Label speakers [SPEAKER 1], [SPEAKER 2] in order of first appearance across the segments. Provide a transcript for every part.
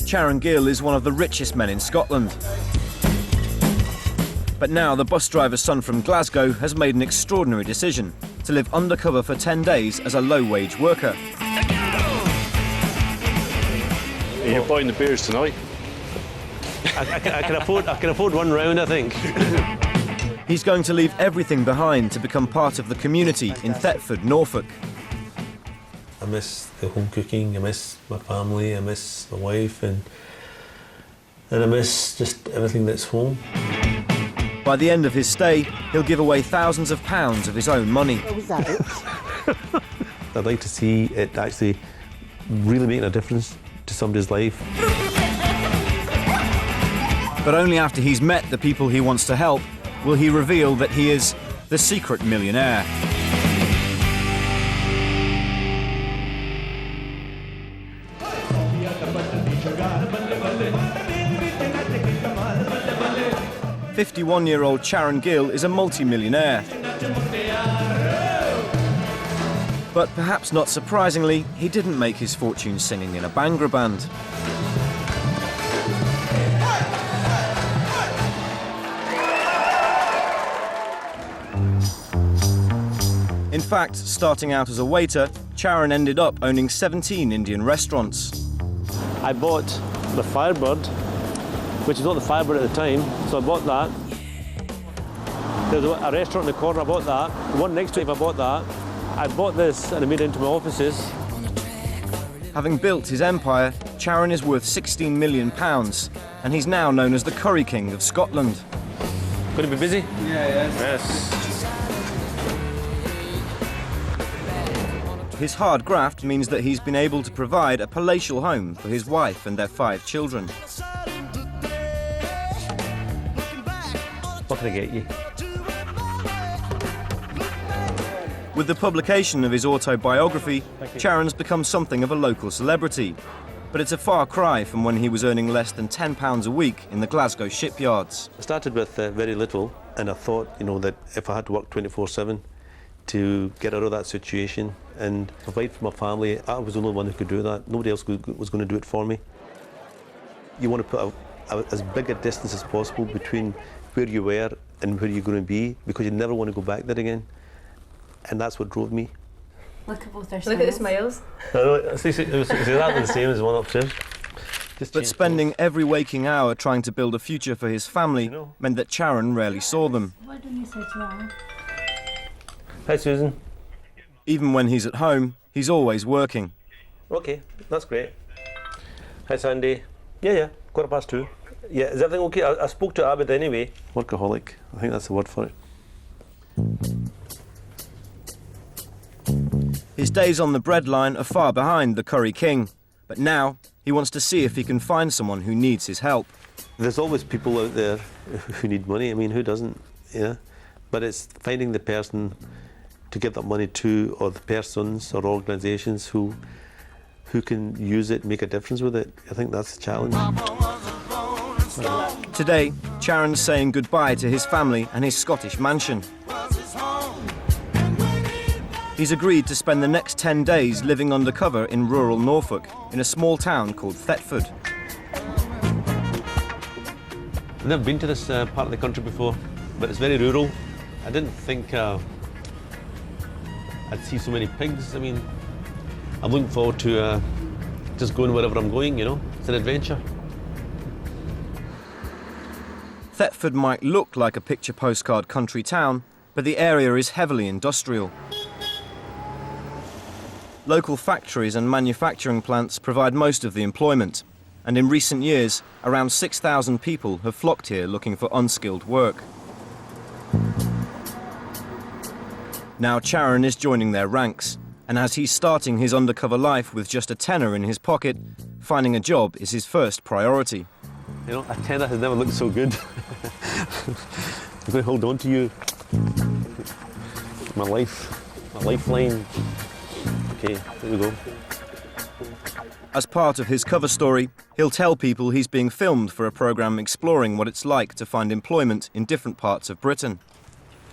[SPEAKER 1] Charon Gill is one of the richest men in Scotland. But now the bus driver's son from Glasgow has made an extraordinary decision to live undercover for 10 days as a low-wage worker.
[SPEAKER 2] Are you buying the beers tonight?
[SPEAKER 3] I can afford one round, I think.
[SPEAKER 1] He's going to leave everything behind to become part of the community in Thetford, Norfolk.
[SPEAKER 4] I miss the home cooking, I miss my family, I miss my wife, and I miss just everything that's home.
[SPEAKER 1] By the end of his stay, he'll give away thousands of pounds of his own money.
[SPEAKER 3] I'd like to see it actually really making a difference to somebody's life.
[SPEAKER 1] But only after he's met the people he wants to help will he reveal that he is the secret millionaire. "51-year-old Charon Gill is a multi-millionaire. But perhaps not surprisingly, he didn't make his fortune singing in a Bhangra band. In fact, starting out as a waiter, Charon ended up owning 17 Indian restaurants.
[SPEAKER 3] I bought the Firebird, which is not the Firebird at the time, so I bought that. There's a restaurant in the corner, I bought that. The one next to it, I bought that. I bought this and I made it into my offices.
[SPEAKER 1] Having built his empire, Charon is worth £16 million, and he's now known as the Curry King of Scotland.
[SPEAKER 3] Going to be busy?
[SPEAKER 2] Yes.
[SPEAKER 1] His hard graft means that he's been able to provide a palatial home for his wife and their 5 children.
[SPEAKER 3] What can I get you?
[SPEAKER 1] With the publication of his autobiography, Charon's become something of a local celebrity. But it's a far cry from when he was earning less than £10 a week in the Glasgow shipyards.
[SPEAKER 3] I started with very little, and I thought, that if I had to work 24/7 to get out of that situation and provide for my family, I was the only one who could do that. Nobody else was going to do it for me. You want to put as big a distance as possible between where you were and where you're going to be, because you never want to go back there again. And that's what drove me.
[SPEAKER 5] Look at both their
[SPEAKER 6] Look at the smiles.
[SPEAKER 3] It's exactly the same as the one upstairs.
[SPEAKER 1] But spending every waking hour trying to build a future for his family meant that Charon rarely saw them.
[SPEAKER 5] Why don't you say to her?
[SPEAKER 3] Hi, Susan.
[SPEAKER 1] Even when he's at home, he's always working.
[SPEAKER 3] Okay, that's great. Hi, Sandy. Yeah, 2:15. Yeah, is everything okay? I spoke to Abid anyway. Workaholic, I think that's the word for it.
[SPEAKER 1] His days on the breadline are far behind the Curry King, but now he wants to see if he can find someone who needs his help.
[SPEAKER 3] There's always people out there who need money. I mean, who doesn't? Yeah, but it's finding the person to give that money to, or the persons or organisations who can use it, make a difference with it. I think that's the challenge.
[SPEAKER 1] Today, Charon's saying goodbye to his family and his Scottish mansion. He's agreed to spend the next 10 days living undercover in rural Norfolk, in a small town called Thetford.
[SPEAKER 3] I've never been to this part of the country before, but it's very rural. I didn't think I'd see so many pigs. I mean, I'm looking forward to just going wherever I'm going, It's an adventure.
[SPEAKER 1] Thetford might look like a picture postcard country town, but the area is heavily industrial. Local factories and manufacturing plants provide most of the employment, and in recent years, around 6,000 people have flocked here looking for unskilled work. Now Charon is joining their ranks, and as he's starting his undercover life with just a tenner in his pocket, finding a job is his first priority.
[SPEAKER 3] A tenner has never looked so good. I'm going to hold on to you. My lifeline. Okay, here we go.
[SPEAKER 1] As part of his cover story, he'll tell people he's being filmed for a programme exploring what it's like to find employment in different parts of Britain.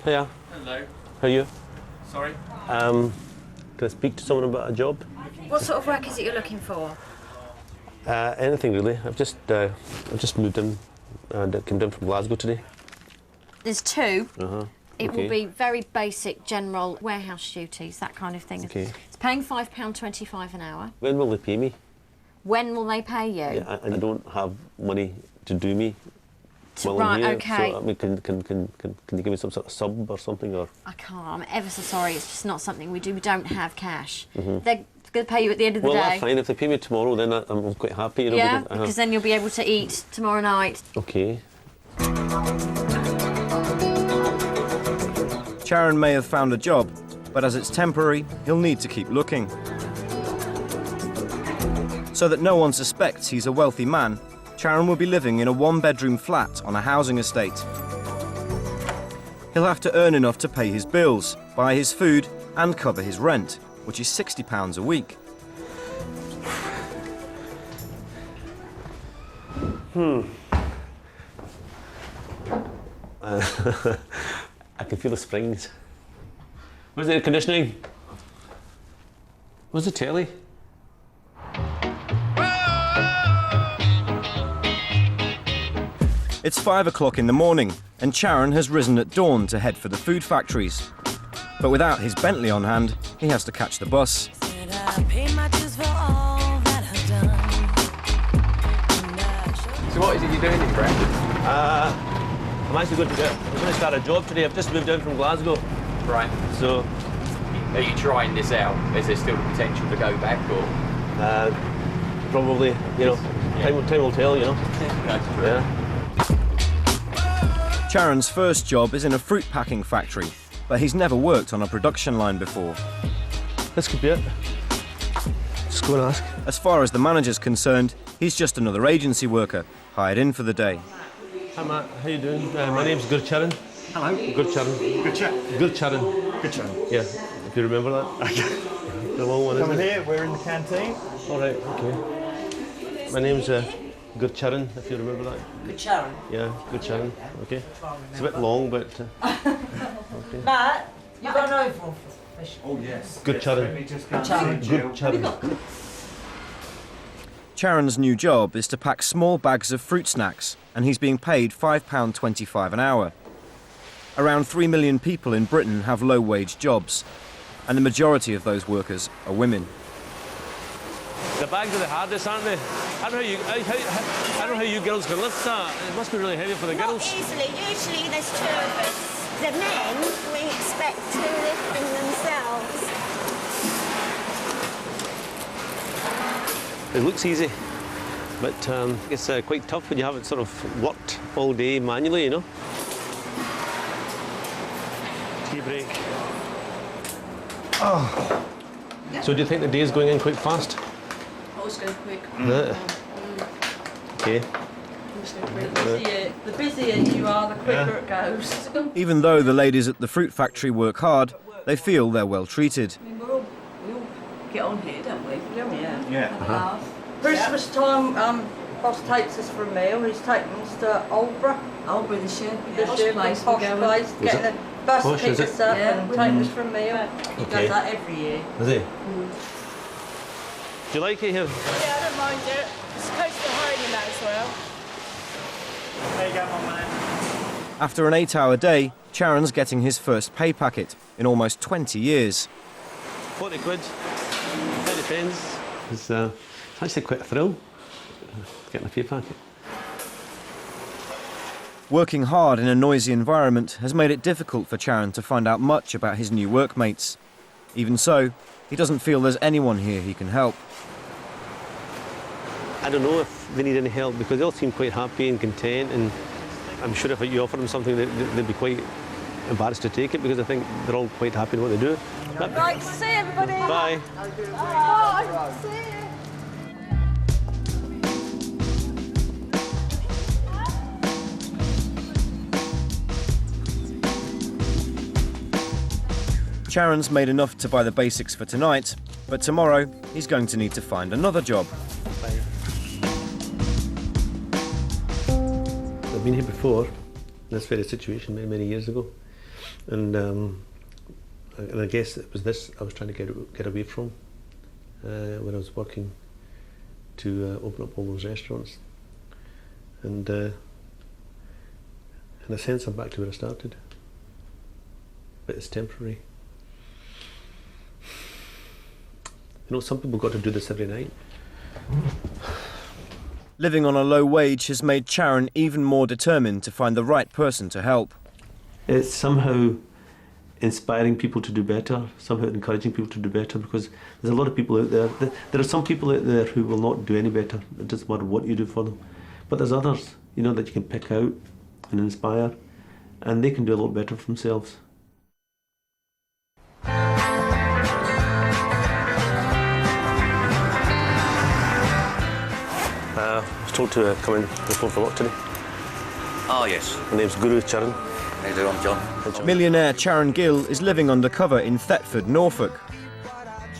[SPEAKER 3] Hiya.
[SPEAKER 2] Hello.
[SPEAKER 3] How are you?
[SPEAKER 2] Sorry?
[SPEAKER 3] Can I speak to someone about a job?
[SPEAKER 6] What sort of work is it you're looking for?
[SPEAKER 3] Anything really. I've just moved in and came down from Glasgow today.
[SPEAKER 6] There's two. It
[SPEAKER 3] Okay.
[SPEAKER 6] will be very basic, general warehouse duties, that kind of thing.
[SPEAKER 3] Okay.
[SPEAKER 6] It's paying £5.25 an hour.
[SPEAKER 3] When will they pay me?
[SPEAKER 6] When will they pay you?
[SPEAKER 3] Yeah, I don't have money to do me while I'm
[SPEAKER 6] Right,
[SPEAKER 3] here.
[SPEAKER 6] okay.
[SPEAKER 3] So, I mean, can you give me some sort of sub or something? Or
[SPEAKER 6] I can't. I'm ever so sorry. It's just not something we do. We don't have cash. They're going to pay you at the end of the
[SPEAKER 3] well,
[SPEAKER 6] day.
[SPEAKER 3] that's fine. If they pay me tomorrow, then I'm quite happy. You know,
[SPEAKER 6] Yeah,
[SPEAKER 3] because,
[SPEAKER 6] because then you'll be able to eat tomorrow night.
[SPEAKER 3] Okay.
[SPEAKER 1] Sharon may have found a job, but as it's temporary, he'll need to keep looking. So that no one suspects he's a wealthy man, Sharon will be living in a one-bedroom flat on a housing estate. He'll have to earn enough to pay his bills, buy his food, and cover his rent, which is £60 a week.
[SPEAKER 3] I can feel the springs. Where's the air conditioning? Where's the telly?
[SPEAKER 1] It's 5 o'clock in the morning, and Sharon has risen at dawn to head for the food factories. But without his Bentley on hand, he has to catch the bus.
[SPEAKER 7] So what is it you're doing in Brent?
[SPEAKER 3] I'm actually going to start a job today. I've just moved down from Glasgow.
[SPEAKER 7] Right.
[SPEAKER 3] So,
[SPEAKER 7] Are you trying this out? Is there still the potential to go back or?
[SPEAKER 3] probably, you know, time will tell, you know.
[SPEAKER 7] That's true.
[SPEAKER 3] Yeah.
[SPEAKER 1] Sharon's first job is in a fruit packing factory, but he's never worked on a production line before.
[SPEAKER 3] This could be it. Just go and ask.
[SPEAKER 1] As far as the manager's concerned, he's just another agency worker, hired in for the day.
[SPEAKER 3] Hi Matt, how you doing? My name's Gurcharan.
[SPEAKER 8] Hello.
[SPEAKER 3] Gurcharan.
[SPEAKER 8] Gurcharan.
[SPEAKER 3] Gurcharan. Yeah, if you remember that. The long one,
[SPEAKER 8] Coming
[SPEAKER 3] isn't it?
[SPEAKER 8] here, we're in the canteen.
[SPEAKER 3] All right, okay. My name's Gurcharan, if you remember that.
[SPEAKER 9] Gurcharan.
[SPEAKER 3] Yeah, Gurcharan. Okay. It's a bit long, but okay.
[SPEAKER 9] Matt, you got an oval for fish.
[SPEAKER 8] Oh yes.
[SPEAKER 3] Gurcharan. Gurcharan.
[SPEAKER 1] Sharon's new job is to pack small bags of fruit snacks, and he's being paid £5.25 an hour. Around 3 million people in Britain have low-wage jobs, and the majority of those workers are women.
[SPEAKER 3] The bags are the hardest, aren't they? I don't know how you girls can lift that. It must be really heavy for the
[SPEAKER 10] Not
[SPEAKER 3] girls.
[SPEAKER 10] easily. Usually there's two of us. The men, we expect to lift them themselves.
[SPEAKER 3] It looks easy, but it's quite tough when you haven't sort of worked all day manually, you know. Tea break. Oh. So do you think the day is going in quite fast?
[SPEAKER 9] Oh, it's going quick.
[SPEAKER 3] Okay.
[SPEAKER 9] The busier you are, the quicker it goes.
[SPEAKER 1] Even though the ladies at the fruit factory work hard, they feel they're well treated.
[SPEAKER 9] I mean, we all get on here, don't we?
[SPEAKER 8] Yeah.
[SPEAKER 9] Christmas time, boss takes us for a meal. He's taking us to Aldborough.
[SPEAKER 5] Aldbury this year.
[SPEAKER 9] The
[SPEAKER 5] Posh
[SPEAKER 9] ship,
[SPEAKER 5] place
[SPEAKER 9] posh
[SPEAKER 5] we're going.
[SPEAKER 9] place, getting the bus
[SPEAKER 3] Posh,
[SPEAKER 9] pick
[SPEAKER 3] is
[SPEAKER 9] us
[SPEAKER 3] it?
[SPEAKER 9] up
[SPEAKER 5] Yeah.
[SPEAKER 9] and taking us for a meal.
[SPEAKER 5] He
[SPEAKER 3] Okay.
[SPEAKER 5] does that every year.
[SPEAKER 3] Is he? Do you like it here?
[SPEAKER 10] Yeah, I don't mind it. It's close to home and that as well.
[SPEAKER 8] There you go, my man.
[SPEAKER 1] After an 8-hour day, Sharon's getting his first pay packet in almost 20 years.
[SPEAKER 3] 40 quid. 30 pence. It's actually quite a thrill, getting a pay packet.
[SPEAKER 1] Working hard in a noisy environment has made it difficult for Sharon to find out much about his new workmates. Even so, he doesn't feel there's anyone here he can help.
[SPEAKER 3] I don't know if they need any help because they all seem quite happy and content, and I'm sure if you offer them something they'd be quite embarrassed to take it because I think they're all quite happy in what they do.
[SPEAKER 10] Right, see everybody.
[SPEAKER 3] Bye.
[SPEAKER 10] Bye. See you.
[SPEAKER 1] Sharon's made enough to buy the basics for tonight, but tomorrow he's going to need to find another job.
[SPEAKER 3] I've been here before, in this very situation many years ago, and I guess it was this I was trying to get away from when I was working
[SPEAKER 4] to open up all those restaurants. And in a sense, I'm back to where I started. But it's temporary. You know, some people got to do this every night.
[SPEAKER 1] Living on a low wage has made Charon even more determined to find the right person to help.
[SPEAKER 4] It's somehow inspiring people to do better, somehow encouraging people to do better, because there's a lot of people out there. There are some people out there who will not do any better. It doesn't matter what you do for them. But there's others, you know, that you can pick out and inspire, and they can do a lot better for themselves. I was told to come in before for work today.
[SPEAKER 11] Oh, yes.
[SPEAKER 4] My name's Guru Charan.
[SPEAKER 11] How you doing, I'm John.
[SPEAKER 1] Millionaire Charon Gill is living undercover in Thetford, Norfolk.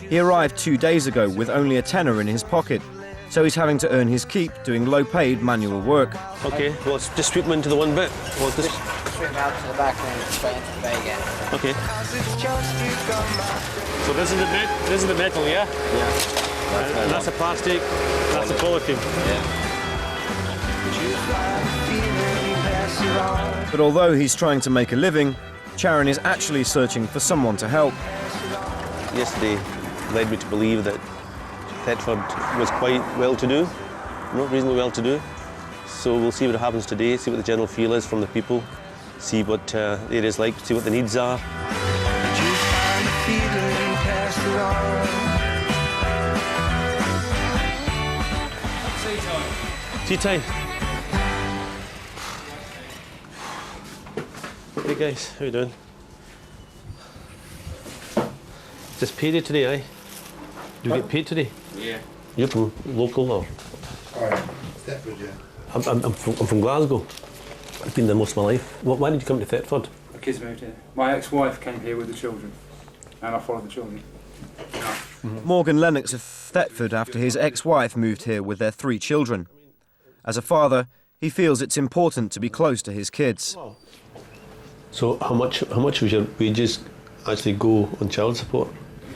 [SPEAKER 1] He arrived 2 days ago with only a tenner in his pocket, so he's having to earn his keep doing low-paid manual work.
[SPEAKER 4] Okay, well, let's just sweep them into the one bit. Well, just...
[SPEAKER 11] Sweep them out to the back and then straight into the bay again.
[SPEAKER 4] Okay.
[SPEAKER 2] So this is the metal, yeah?
[SPEAKER 11] Yeah.
[SPEAKER 2] And that's the plastic, that's the polythene.
[SPEAKER 11] Yeah.
[SPEAKER 1] But although he's trying to make a living, Charon is actually searching for someone to help.
[SPEAKER 3] Yesterday led me to believe that Thetford was quite well-to-do, not reasonably well-to-do. So we'll see what happens today, see what the general feel is from the people, see what the area's like, see what the needs are.
[SPEAKER 4] Tea time. Hey guys, how you doing? Just payday today, eh? Do you get paid today?
[SPEAKER 2] Yeah.
[SPEAKER 4] You're from local or?
[SPEAKER 12] Thetford, yeah.
[SPEAKER 4] I'm from Glasgow. I've been there most of my life. Why did you come to Thetford?
[SPEAKER 13] The kids moved here. My ex-wife came here with the children, and I followed the children.
[SPEAKER 1] Morgan Lennox of Thetford after his ex-wife moved here with their 3 children. As a father, he feels it's important to be close to his kids.
[SPEAKER 4] So how much of your wages actually go on child support?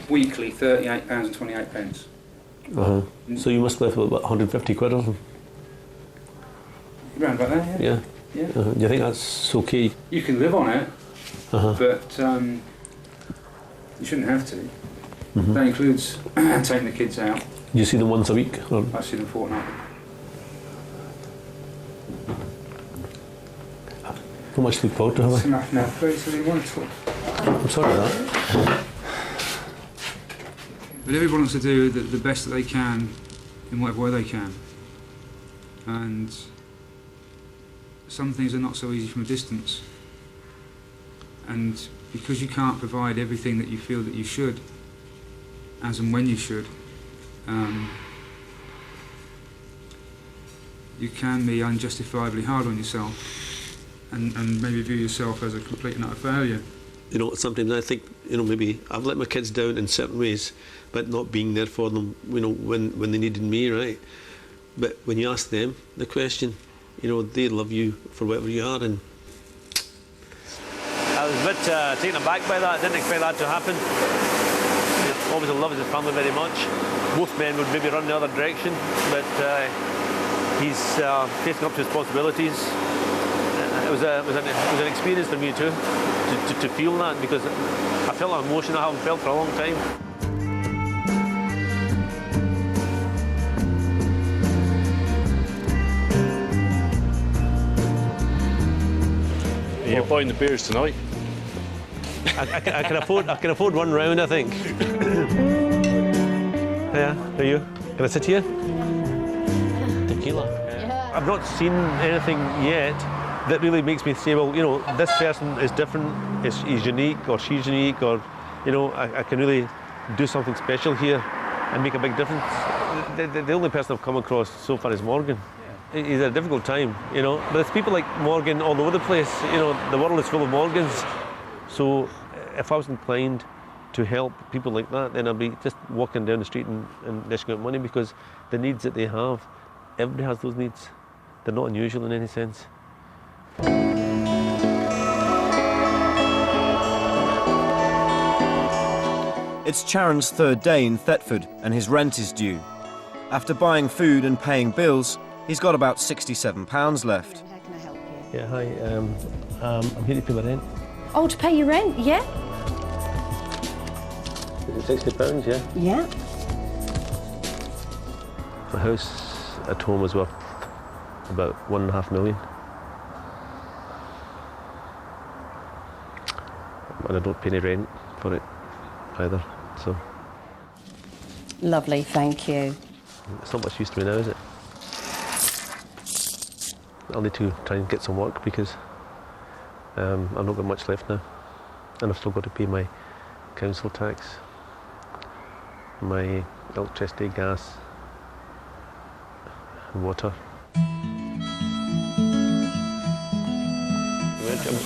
[SPEAKER 13] Weekly, £38.28.
[SPEAKER 4] Uh-huh. So you must live with about 150 quid or something?
[SPEAKER 13] Around about that, yeah.
[SPEAKER 4] Yeah? Do you think that's okay?
[SPEAKER 13] You can live on it,
[SPEAKER 4] Uh-huh.
[SPEAKER 13] but you shouldn't have to. That includes taking the kids out.
[SPEAKER 4] You see them once a week? Or?
[SPEAKER 13] I see them fortnightly.
[SPEAKER 4] How much to look forward to, have
[SPEAKER 13] That's
[SPEAKER 4] I?
[SPEAKER 13] enough now, please, if you want to talk.
[SPEAKER 4] I'm sorry about that.
[SPEAKER 13] But everyone wants to do the best that they can in whatever way they can. And some things are not so easy from a distance. And because you can't provide everything that you feel that you should, as and when you should, you can be unjustifiably hard on yourself and maybe view yourself as a complete and utter failure.
[SPEAKER 4] You know, sometimes I think, you know, maybe I've let my kids down in certain ways, but not being there for them, you know, when they needed me, right? But when you ask them the question, you know, they love you for whatever you are. And
[SPEAKER 3] I was a bit taken aback by that. I didn't expect that to happen. He obviously loves his family very much. Most men would maybe run the other direction, but he's taking up to responsibilities. It was an experience for me too, to feel that, because I felt an emotion I haven't felt for a long time.
[SPEAKER 2] You're buying the beers tonight?
[SPEAKER 3] I can afford one round, I think. Yeah, are you? Can I sit here? Tequila. Yeah. I've not seen anything yet that really makes me say, well, you know, this person is different, he's unique, or she's unique, or, you know, I can really do something special here and make a big difference. The only person I've come across so far is Morgan. Yeah. He's had a difficult time, you know, but there's people like Morgan all over the place. You know, the world is full of Morgans. So if I was inclined to help people like that, then I'd be just walking down the street and dishing out money, because the needs that they have, everybody has those needs. They're not unusual in any sense.
[SPEAKER 1] It's Charon's 3rd day in Thetford and his rent is due. After buying food and paying bills, he's got about £67 left.
[SPEAKER 10] How can I help you?
[SPEAKER 3] Yeah, hi. I'm here to pay my rent.
[SPEAKER 10] Oh, to pay your rent? Yeah.
[SPEAKER 3] Is it £60? Yeah.
[SPEAKER 10] Yeah.
[SPEAKER 3] My house at home is worth about £1.5 million. And I don't pay any rent for it either, so.
[SPEAKER 10] Lovely, thank you.
[SPEAKER 3] It's not much use to me now, is it? I'll need to try and get some work because I've not got much left now. And I've still got to pay my council tax, my electricity, gas, and water.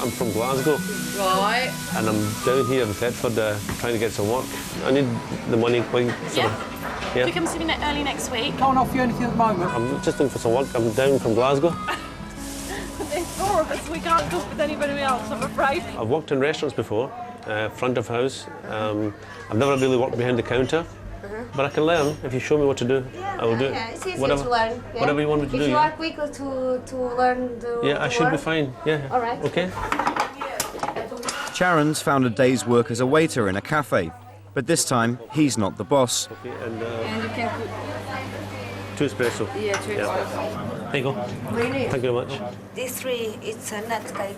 [SPEAKER 3] I'm from Glasgow.
[SPEAKER 9] Right.
[SPEAKER 3] And I'm down here in Thetford trying to get some work. I need the money quite sort of.
[SPEAKER 14] Can we come see me early next week?
[SPEAKER 8] Can't offer you anything at the moment.
[SPEAKER 3] I'm just looking for some work. I'm down from Glasgow.
[SPEAKER 14] There's 4 of us, we can't go with anybody else, I'm afraid.
[SPEAKER 3] I've worked in restaurants before, front of house. I've never really worked behind the counter, but I can learn. If you show me what to do, I will do it.
[SPEAKER 15] Yeah, it's easy
[SPEAKER 3] whatever,
[SPEAKER 15] to learn. Yeah?
[SPEAKER 3] Whatever you want me to do.
[SPEAKER 15] If you
[SPEAKER 3] Yeah.
[SPEAKER 15] are quicker to learn the
[SPEAKER 3] Yeah, I should be fine. Yeah.
[SPEAKER 15] All right.
[SPEAKER 3] Okay.
[SPEAKER 1] Charon's found a day's work as a waiter in a cafe, but this time he's not the boss.
[SPEAKER 3] Okay, and
[SPEAKER 9] you can put...
[SPEAKER 3] 2 espresso.
[SPEAKER 9] Yeah, 2 espresso.
[SPEAKER 3] There you go.
[SPEAKER 15] Really?
[SPEAKER 3] Thank you very much.
[SPEAKER 15] These 3, it's a nut cake.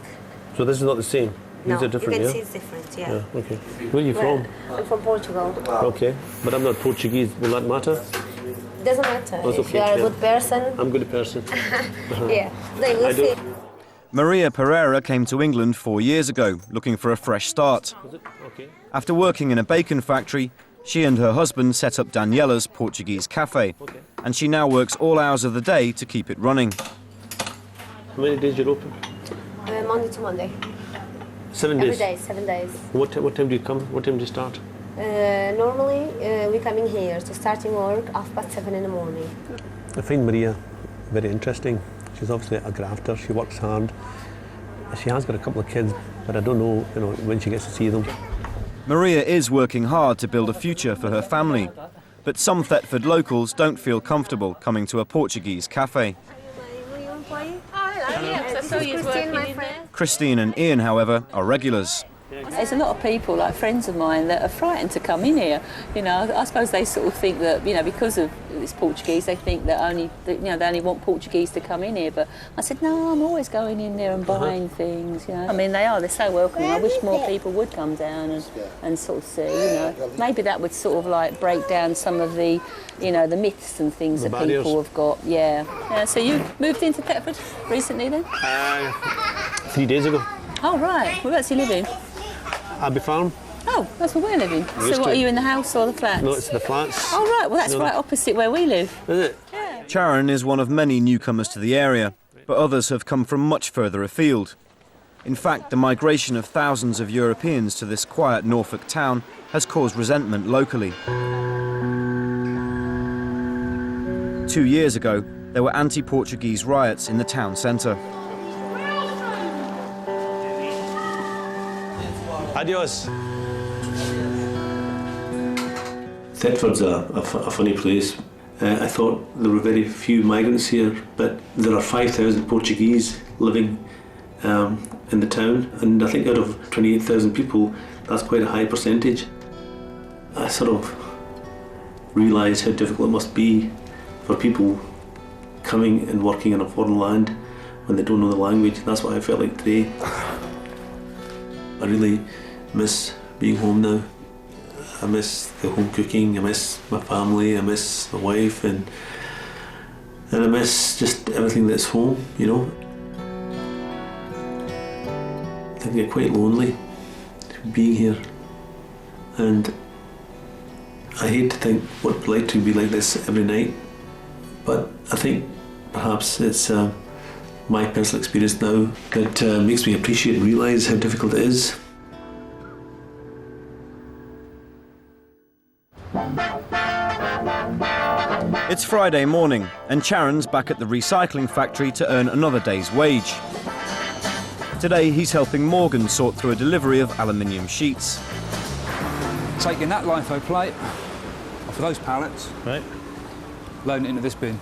[SPEAKER 3] So this is not the same?
[SPEAKER 15] No,
[SPEAKER 3] These are different,
[SPEAKER 15] you can
[SPEAKER 3] yeah?
[SPEAKER 15] see it's different, yeah.
[SPEAKER 3] Yeah, okay. Where are you from?
[SPEAKER 15] I'm from Portugal.
[SPEAKER 3] Okay, but I'm not Portuguese. Will that matter?
[SPEAKER 15] Doesn't matter.
[SPEAKER 3] That's
[SPEAKER 15] if
[SPEAKER 3] okay,
[SPEAKER 15] you are a
[SPEAKER 3] yeah.
[SPEAKER 15] good person.
[SPEAKER 3] I'm a good person.
[SPEAKER 15] Yeah, they will
[SPEAKER 3] I do.
[SPEAKER 15] see.
[SPEAKER 1] Maria Pereira came to England 4 years ago, looking for a fresh start.
[SPEAKER 3] Was it? Okay.
[SPEAKER 1] After working in a bacon factory, she and her husband set up Daniela's Portuguese cafe, and she now works all hours of the day to keep it running.
[SPEAKER 3] How many days you're open?
[SPEAKER 15] Monday to Monday.
[SPEAKER 3] 7 days?
[SPEAKER 15] Every day, 7 days.
[SPEAKER 3] What time do you come? What time do you start?
[SPEAKER 15] Normally, we come in here to starting work 7:30 in the morning.
[SPEAKER 3] I find Maria very interesting. She's obviously a grafter. She works hard. She has got a couple of kids, but I don't know, when she gets to see them.
[SPEAKER 1] Maria is working hard to build a future for her family, but some Thetford locals don't feel comfortable coming to a Portuguese cafe.
[SPEAKER 14] I saw you working in there.
[SPEAKER 1] Christine and Ian, however, are regulars.
[SPEAKER 16] There's a lot of people, like friends of mine, that are frightened to come in here. I suppose they sort of think that, because of it's Portuguese, they think that they only want Portuguese to come in here. But I said, no, I'm always going in there and buying things. I mean, they're so welcoming. I wish more people would come down and sort of see. Maybe that would sort of like break down some of the, the myths and things
[SPEAKER 3] The
[SPEAKER 16] that
[SPEAKER 3] barriers.
[SPEAKER 16] people have got. Yeah. So you moved into Thetford recently then?
[SPEAKER 3] 3 days ago.
[SPEAKER 16] Oh right. Whereabouts you living?
[SPEAKER 3] Abbey Farm.
[SPEAKER 16] Oh, that's where we're living. So what, are you in the house or the flats?
[SPEAKER 3] No, it's the flats.
[SPEAKER 16] Oh right, well that's right opposite where we live.
[SPEAKER 3] Is it?
[SPEAKER 1] Charon is one of many newcomers to the area, but others have come from much further afield. In fact, the migration of thousands of Europeans to this quiet Norfolk town has caused resentment locally. 2 years ago, there were anti-Portuguese riots in the town centre.
[SPEAKER 3] Adios.
[SPEAKER 4] Thetford's a funny place. I thought there were very few migrants here, but there are 5,000 Portuguese living in the town, and I think out of 28,000 people, that's quite a high percentage. I sort of realised how difficult it must be for people coming and working in a foreign land when they don't know the language. That's what I felt like today. I really miss being home now. I miss the home cooking, I miss my family, I miss my wife, and I miss just everything that's home, I get quite lonely being here, and I hate to think what it'd be like to be like this every night, but I think perhaps it's my personal experience now that makes me appreciate and realise how difficult it is.
[SPEAKER 1] It's Friday morning, and Charon's back at the recycling factory to earn another day's wage. Today, he's helping Morgan sort through a delivery of aluminium sheets.
[SPEAKER 8] Taking that LIFO plate off of those pallets.
[SPEAKER 3] Right.
[SPEAKER 13] loading it into this bin.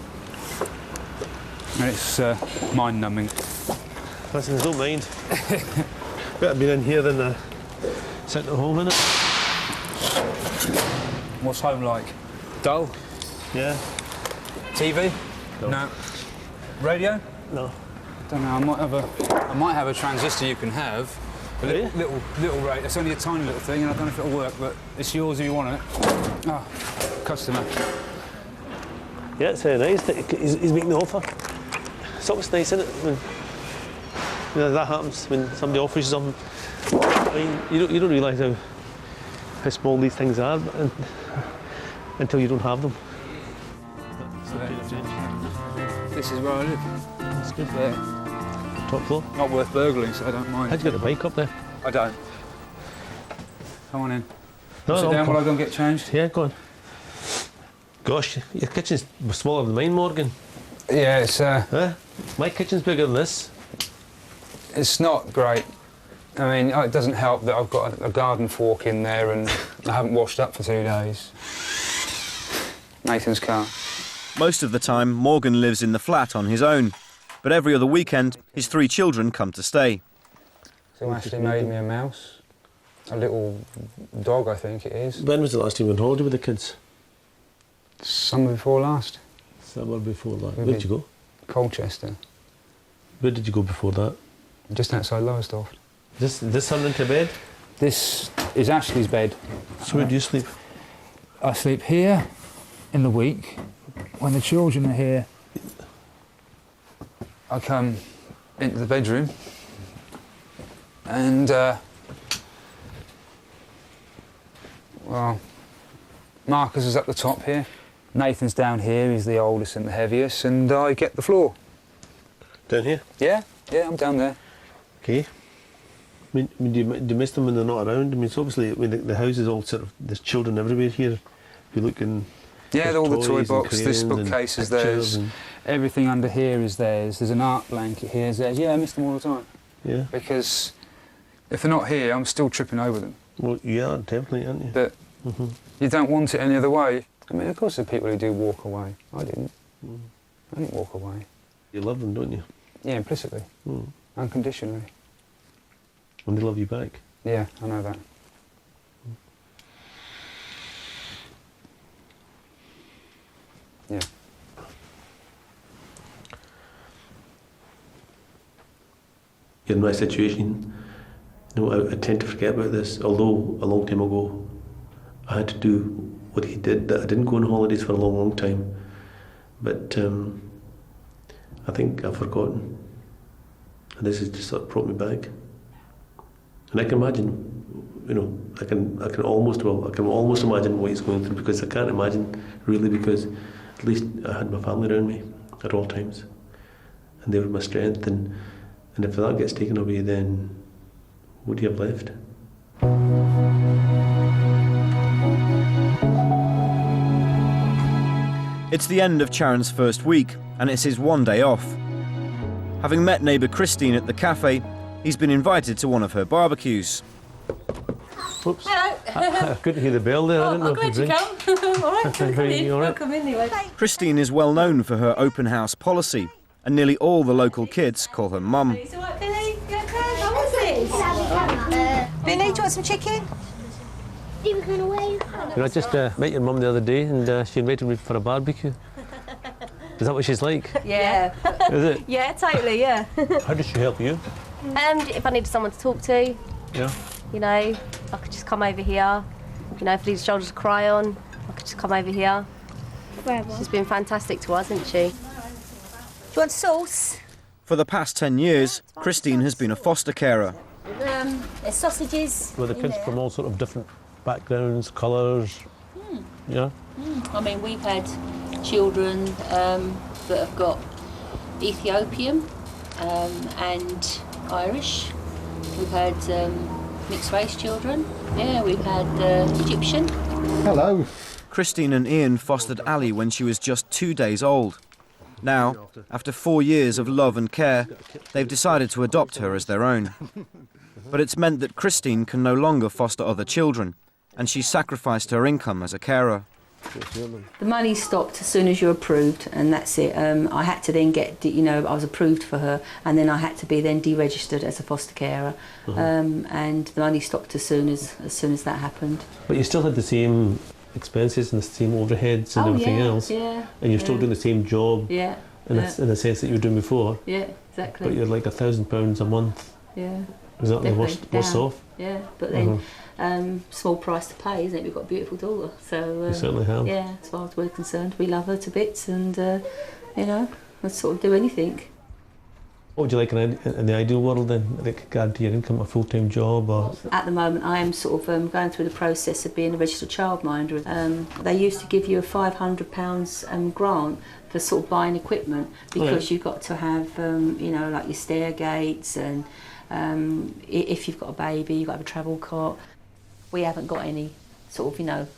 [SPEAKER 13] And it's mind-numbing.
[SPEAKER 3] Listen, don't mind. Better be in here than sitting at home, innit?
[SPEAKER 13] What's home like? Dull?
[SPEAKER 3] Yeah.
[SPEAKER 13] TV? No. Radio?
[SPEAKER 3] No.
[SPEAKER 13] Don't know. I might have a transistor you can have. A little radio. It's only a tiny little thing, and I don't know if it'll work, but it's yours if you want it. Oh, customer.
[SPEAKER 3] Yeah, it's very nice that he's making the offer. It's always nice, isn't it? When that happens, when somebody offers you something. I mean, you don't realise how small these things are until you don't have them.
[SPEAKER 13] This is where I live.
[SPEAKER 3] That's good.
[SPEAKER 13] Yeah.
[SPEAKER 3] Top floor?
[SPEAKER 13] Not worth burgling, so I don't mind.
[SPEAKER 3] How'd you get the bike up there?
[SPEAKER 13] I don't. Come on in.
[SPEAKER 3] No,
[SPEAKER 13] Sit down while I go and get changed.
[SPEAKER 3] Yeah, go on. Gosh, your kitchen's smaller than mine, Morgan.
[SPEAKER 13] Yeah, it's...
[SPEAKER 3] My kitchen's bigger than this.
[SPEAKER 13] It's not great. I mean, it doesn't help that I've got a garden fork in there and I haven't washed up for 2 days. Nathan's car.
[SPEAKER 1] Most of the time, Morgan lives in the flat on his own. But every other weekend, his 3 children come to stay.
[SPEAKER 13] So Ashley made me a mouse. A little dog, I think it is.
[SPEAKER 3] When was the last time you went on holiday with the kids?
[SPEAKER 13] Summer before last.
[SPEAKER 3] Summer before that. Where did you go?
[SPEAKER 13] Colchester.
[SPEAKER 3] Where did you go before that?
[SPEAKER 13] Just outside Lowestoft.
[SPEAKER 3] This son into bed?
[SPEAKER 13] This is Ashley's bed.
[SPEAKER 3] So where do you sleep?
[SPEAKER 13] I sleep here in the week. When the children are here, I come into the bedroom and, well, Marcus is up the top here. Nathan's down here, he's the oldest and the heaviest, and I get the floor.
[SPEAKER 3] Down here?
[SPEAKER 13] Yeah, I'm down there.
[SPEAKER 3] Okay. I mean, do you miss them when they're not around? I mean, it's obviously, the house is all sort of, there's children everywhere here. If you look in...
[SPEAKER 13] Yeah, all the toy
[SPEAKER 3] and
[SPEAKER 13] box, this bookcase is theirs. Everything under here is theirs. There's an art blanket here, is theirs. Yeah, I miss them all the time.
[SPEAKER 3] Yeah.
[SPEAKER 13] Because if they're not here, I'm still tripping over them.
[SPEAKER 3] Well, yeah, definitely, aren't you?
[SPEAKER 13] But you don't want it any other way. I mean, of course there are people who do walk away. I didn't. I didn't walk away.
[SPEAKER 3] You love them, don't you?
[SPEAKER 13] Yeah, implicitly. Unconditionally.
[SPEAKER 3] And they love you back?
[SPEAKER 13] Yeah, I know that. Yeah.
[SPEAKER 3] In my situation, I tend to forget about this, although a long time ago I had to do what he did, that I didn't go on holidays for a long, long time. But I think I've forgotten. And this has just sort of brought me back. And I can imagine, I can almost imagine what he's going through, because I can't imagine really, because at least I had my family around me at all times. And they were my strength, and if that gets taken away, then what do you have left?
[SPEAKER 1] It's the end of Charon's first week, and it's his one day off. Having met neighbour Christine at the cafe, he's been invited to one of her barbecues.
[SPEAKER 3] Whoops.
[SPEAKER 14] Hello.
[SPEAKER 3] I couldn't hear the bell there. I didn't know
[SPEAKER 14] I'm
[SPEAKER 3] if you
[SPEAKER 14] glad you come. All right, come in.
[SPEAKER 3] All right.
[SPEAKER 14] Welcome in anyway.
[SPEAKER 1] Christine is well known for her open house policy, and nearly all the local kids call her mum.
[SPEAKER 14] It's all right, Billy. You okay? How was it? Billy, do you want some chicken?
[SPEAKER 3] I just met your mum the other day, and she invited me for a barbecue. Is that what she's like?
[SPEAKER 15] Yeah.
[SPEAKER 3] Is it?
[SPEAKER 15] Yeah, totally, yeah.
[SPEAKER 3] How does she help you?
[SPEAKER 15] If I needed someone to talk to,
[SPEAKER 3] Yeah.
[SPEAKER 15] I could just come over here. If I needed shoulders to cry on, I could just come over here. She's been fantastic to us, hasn't she?
[SPEAKER 14] Do you want sauce?
[SPEAKER 1] For the past 10 years, Christine has been a foster carer.
[SPEAKER 14] There's sausages.
[SPEAKER 3] Were the kids from all sort of different backgrounds, colours? Yeah.
[SPEAKER 16] I mean, we've had children that have got Ethiopian and Irish. We've had mixed race children. Yeah, we've had Egyptian.
[SPEAKER 12] Hello.
[SPEAKER 1] Christine and Ian fostered Ali when she was just 2 days old. Now, after 4 years of love and care, they've decided to adopt her as their own. But it's meant that Christine can no longer foster other children, and she's sacrificed her income as a carer.
[SPEAKER 16] The money stopped as soon as you're approved, and that's it. I had to then get, I was approved for her, and then I had to be then deregistered as a foster carer, and the money stopped as soon as that happened.
[SPEAKER 4] But you still had the same expenses and the same overheads and everything else.
[SPEAKER 16] Yeah.
[SPEAKER 4] And you're still doing the same job.
[SPEAKER 16] Yeah.
[SPEAKER 4] In the sense that you were doing before.
[SPEAKER 16] Yeah, exactly.
[SPEAKER 4] But you're like £1,000 a month.
[SPEAKER 16] Yeah.
[SPEAKER 4] Is that the worst off?
[SPEAKER 16] Yeah, but then small price to pay, isn't it? We've got a beautiful daughter, so
[SPEAKER 4] you certainly have.
[SPEAKER 16] Yeah, as far as we're concerned, we love her to bits, and we'd sort of do anything.
[SPEAKER 4] What would you like in the ideal world then? Like guarantee your income, a full-time job, or?
[SPEAKER 16] At the moment, I am sort of going through the process of being a registered childminder. They used to give you a £500 grant for sort of buying equipment because you've got to have, like your stair gates, and if you've got a baby, you've got to have a travel cart. We haven't got any sort of,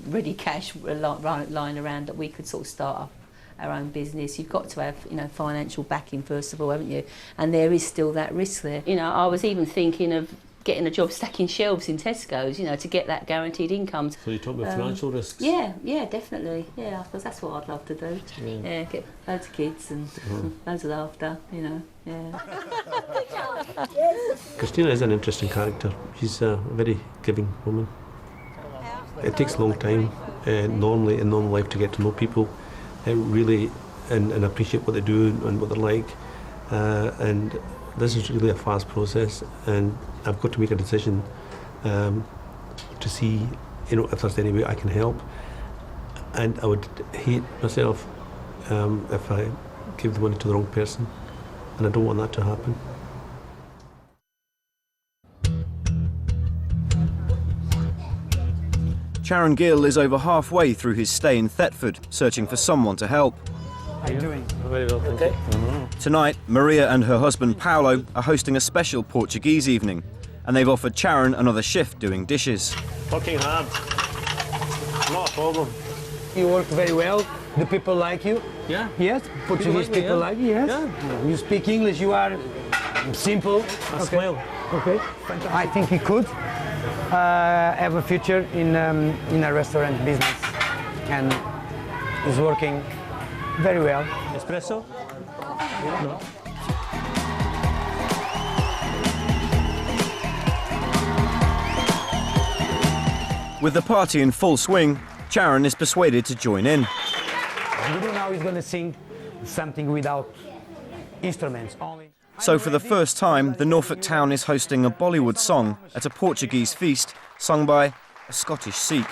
[SPEAKER 16] ready cash lying around that we could sort of start up our own business. You've got to have, financial backing first of all, haven't you? And there is still that risk there. I was even thinking of getting a job stacking shelves in Tesco's, to get that guaranteed income.
[SPEAKER 4] So you talk about financial risks?
[SPEAKER 16] Yeah, definitely. Yeah, because that's what I'd love to do. Yeah, get loads of kids and loads of laughter, yeah.
[SPEAKER 4] Christina is an interesting character. She's a very giving woman. It takes a long time, normally in normal life, to get to know people. Really and appreciate what they do and what they're like, and this is really a fast process, and I've got to make a decision to see if there's any way I can help, and I would hate myself if I give the money to the wrong person, and I don't want that to happen.
[SPEAKER 1] Sharon Gill is over halfway through his stay in Thetford, searching for someone to help.
[SPEAKER 8] How are you doing?
[SPEAKER 4] Very well, thank you.
[SPEAKER 1] Tonight, Maria and her husband Paolo are hosting a special Portuguese evening, and they've offered Sharon another shift doing dishes.
[SPEAKER 4] Working hard. Not a problem.
[SPEAKER 8] You work very well. The people like you.
[SPEAKER 4] Yeah.
[SPEAKER 8] Yes. Portuguese people like you. Yes.
[SPEAKER 4] Yeah.
[SPEAKER 8] You speak English. You are simple.
[SPEAKER 4] I smile.
[SPEAKER 8] Okay. Fantastic. I think he could have a future in a restaurant business, and he's working very well.
[SPEAKER 4] Espresso? No.
[SPEAKER 1] With the party in full swing, Sharon is persuaded to join in.
[SPEAKER 8] Now he's going to sing something without instruments only.
[SPEAKER 1] So for the first time, the Norfolk town is hosting a Bollywood song at a Portuguese feast sung by a Scottish Sikh.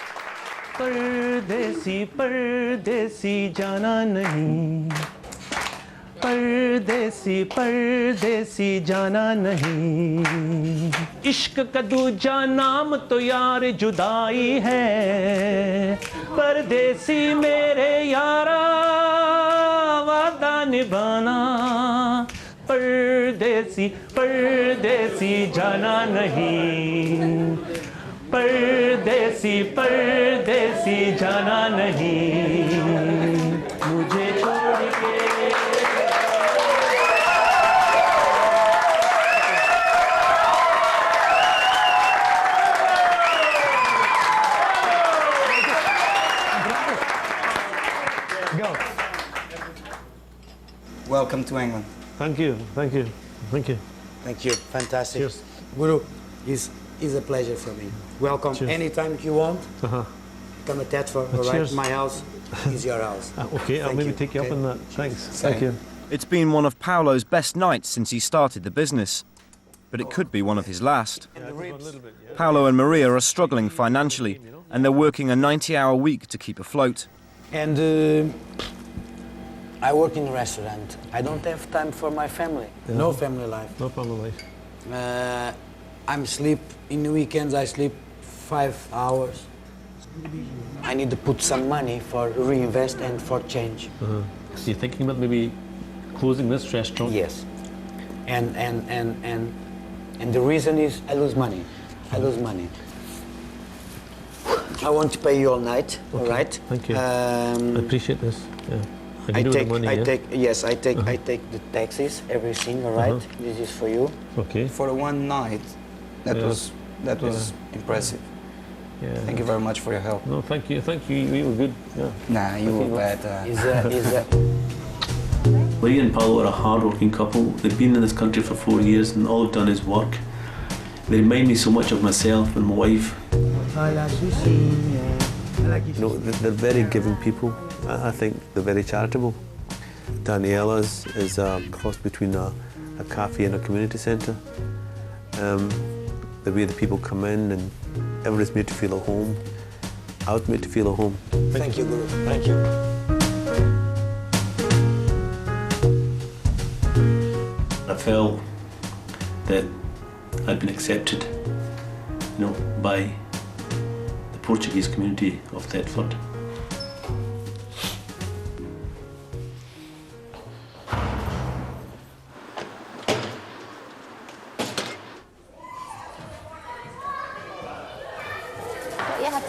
[SPEAKER 4] Pardesi, pardesi, jana nahi. Pardesi, pardesi, jana nahi. Ishq ka dooja naam to yaar judai hai. Pardesi mere yaara wada nibhana. Pardesi, pardesi, jana nahi. Pardesi, pardesi, jana nahi. Mujhe chhod ke.
[SPEAKER 8] Go.
[SPEAKER 17] Welcome to England.
[SPEAKER 4] Thank you, thank you, thank you.
[SPEAKER 17] Thank you. Fantastic.
[SPEAKER 4] Cheers.
[SPEAKER 17] Guru, is a pleasure for me. Welcome.
[SPEAKER 4] Cheers.
[SPEAKER 17] Anytime you want. Come at Thetford, all right?
[SPEAKER 4] Cheers.
[SPEAKER 17] My house is your house.
[SPEAKER 4] Okay, I'll
[SPEAKER 17] Thank
[SPEAKER 4] maybe
[SPEAKER 17] you.
[SPEAKER 4] take you up
[SPEAKER 17] Okay.
[SPEAKER 4] on that. Thanks.
[SPEAKER 17] Same.
[SPEAKER 4] Thank you.
[SPEAKER 1] It's been one of Paolo's best nights since he started the business, but it could be one of his last. Paolo and Maria are struggling financially, and they're working a 90-hour week to keep afloat.
[SPEAKER 17] And I work in a restaurant. I don't have time for my family.
[SPEAKER 4] Yeah.
[SPEAKER 17] No family life.
[SPEAKER 4] No family life.
[SPEAKER 17] I'm sleep in the weekends. I sleep 5 hours. I need to put some money for reinvest and for change.
[SPEAKER 4] So you're thinking about maybe closing this restaurant?
[SPEAKER 17] Yes. And the reason is I lose money. I lose money. I want to pay you all night.
[SPEAKER 4] Okay.
[SPEAKER 17] All right.
[SPEAKER 4] Thank you. I appreciate this. Yeah.
[SPEAKER 17] I
[SPEAKER 4] do
[SPEAKER 17] take,
[SPEAKER 4] the money,
[SPEAKER 17] I
[SPEAKER 4] yeah?
[SPEAKER 17] take, yes, I take, I take the taxes, everything. All right. This is for you.
[SPEAKER 4] Okay.
[SPEAKER 17] For one night, that was impressive.
[SPEAKER 4] Yeah.
[SPEAKER 17] Thank you very much for your help.
[SPEAKER 4] No, thank you. Thank you. You were good. Yeah.
[SPEAKER 17] Nah, you were bad.
[SPEAKER 4] Lee and Paolo are a hard-working couple. They've been in this country for 4 years and all they've done is work. They remind me so much of myself and my wife. You know, they're very giving people. I think they're very charitable. Daniela's is a cross between a cafe and a community centre. The way the people come in and everybody's made to feel at home. I was made to feel at home.
[SPEAKER 17] Thank you, Guru. Thank you.
[SPEAKER 4] I felt that I'd been accepted, you know, by the Portuguese community of Thetford.